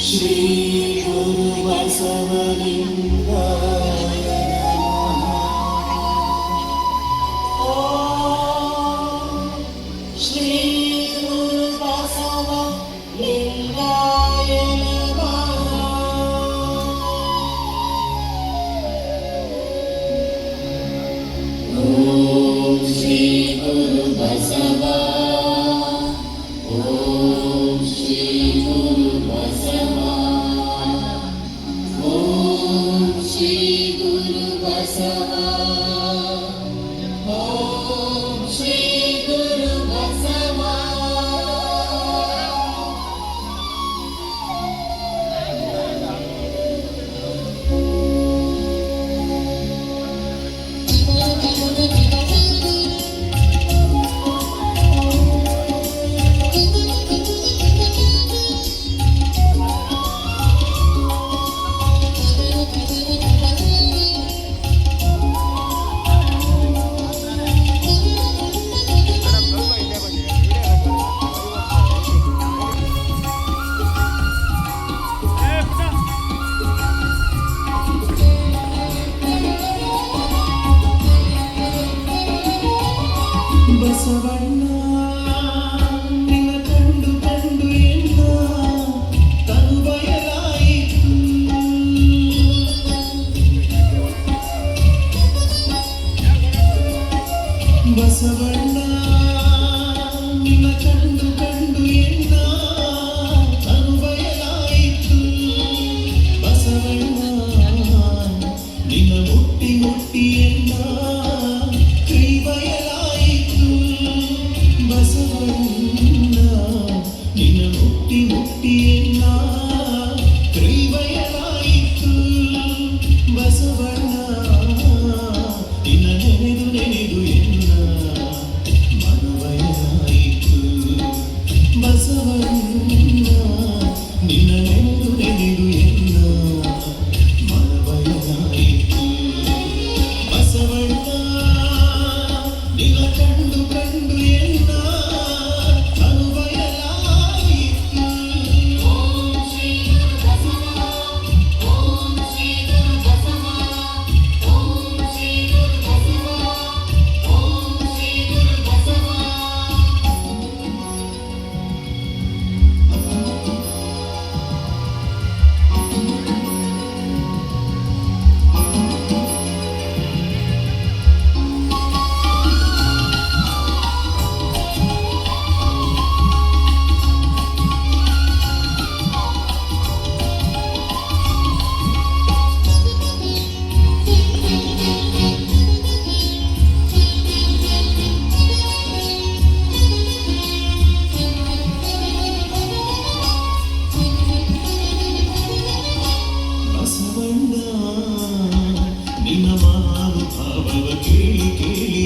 ಶ್ರೀ ಗುರು ಬಸವಲಿಂಗಾಯ ನಮಃ. ಓಂ ಶ್ರೀ ಗುರು ಬಸವಲಿಂಗಾಯ ನಮಃ. ಓಂ ಶ್ರೀ ಗುರು ಬಸವ. ಓಂ ಶ್ರೀ ಗುರು ಬಸವ. ಓಂ ಶ್ರೀ ಗುರು ಬಸವ. ಓಂ ಶ್ರೀ ಗುರು ಬಸವ. ಬಸವಣ್ಣ ನಿನ್ನ ಕಂಡು ಕಂಡು ಎನ್ನ ತನು ಬಯಲಾಯಿತು. ಬಸವಣ್ಣ ನಿನ್ನ ಕಂಡು ಕಂಡು ಎನ್ನ ತನು ಬಯಲಾಯಿತು. ಬಸವಣ್ಣ ನಿನ್ನ ಮುಟ್ಟಿ ಮುಟ್ಟಿ ಎನ್ನ ಕೈ ಬಯಲಾಯಿತು. ಬಸವಣ್ಣ ನಿನ್ನ ಮುಟ್ಟಿ ಮುಟ್ಟಿ ಎನ್ನ ಕೈ ಬಯಲಾಯಿತು. ಬಸವಣ್ಣ ನಿನ್ನ ನೆನೆದು ನೆನೆದು ಎನ್ನ ಮನ ಬಯಲಾಯಿತು. ಬಸವಣ್ಣ ನಿನ್ನ ನೆನೆದು ನೆನೆದು ಎನ್ನ ಮನ ಬಯಲಾಯಿತು. ಬಸವಣ್ಣ ನಿನ್ನ ಕಂಡು ಕಂಡು ಎನ್ನ ತನು ಬಯಲಾಯಿತು. ಓಂ ಶ್ರೀ ಗುರು ಬಸವ. ಓಂ ಶ್ರೀ ಗುರು ಬಸವ. ಓಂ ಶ್ರೀ ಗುರು ಬಸವ. ಓಂ ಶ್ರೀ ಗುರು ಬಸವ. ಬಸವಣ್ಣ ನಿನ್ನ ಮಹಾನುಭಾವವ ಕೇಳಿ ಕೇಳಿ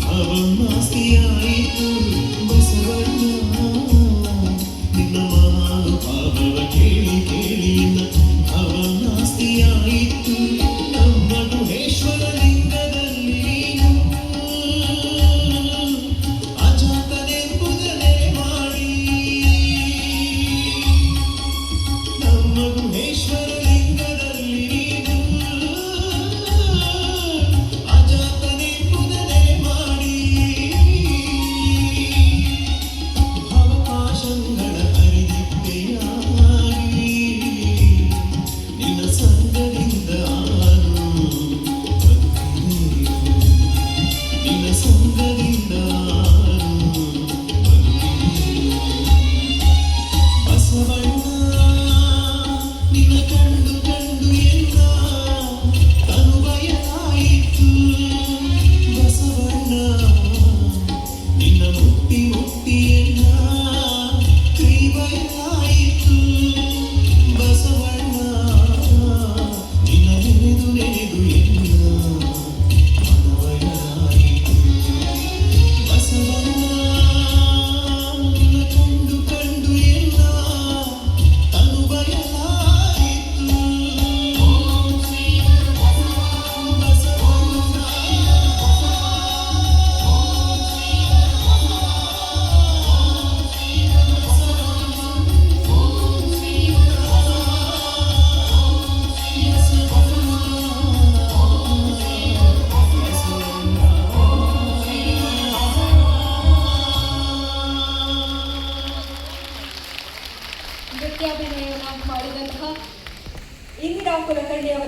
ಭಾವನಾಸ್ತಿಯಾಯಿತು. ಬಸವಣ್ಣ ನಿನ್ನ ಮಹಾನುಭಾವವ ಕೇಳಿ ಕೇಳಿ ಭಾವನಾಸ್ತಿಯಾಯಿತು. ನಮ್ಮ ಗುಹೇಶ್ವರ ಲಿಂಗದಲ್ಲಿ ನೀನು ಅಜಾತನೆಂಬುದನ್ನೇ ಮಾಡಿ. ನಮ್ಮ ಗುಹೇಶ್ವರ ಲಿಂಗದಲ್ಲಿ ನೀನು ಅಜಾತನೆಂಬುದನ್ನೇ ಮಾಡಿ. ಅವಕಾಶಗಳ ಹರಿದಿದ್ದೆಯಾಗಿ ನಿನ್ನ ಸಂಗದಿಂದ ಆನು ಬದುಕಿದೆ. ನಿನ್ನ ಸಂಗದಿಂದ ಆನು ಬದುಕಿದೆ. ಬಸವಣ್ಣ ನಿನ್ನ ಕಂಡು ಮಾಡಿದಂತಹ ಇಂದಿರಾ ಕುಲಕರ್ಣಿ ಅವರ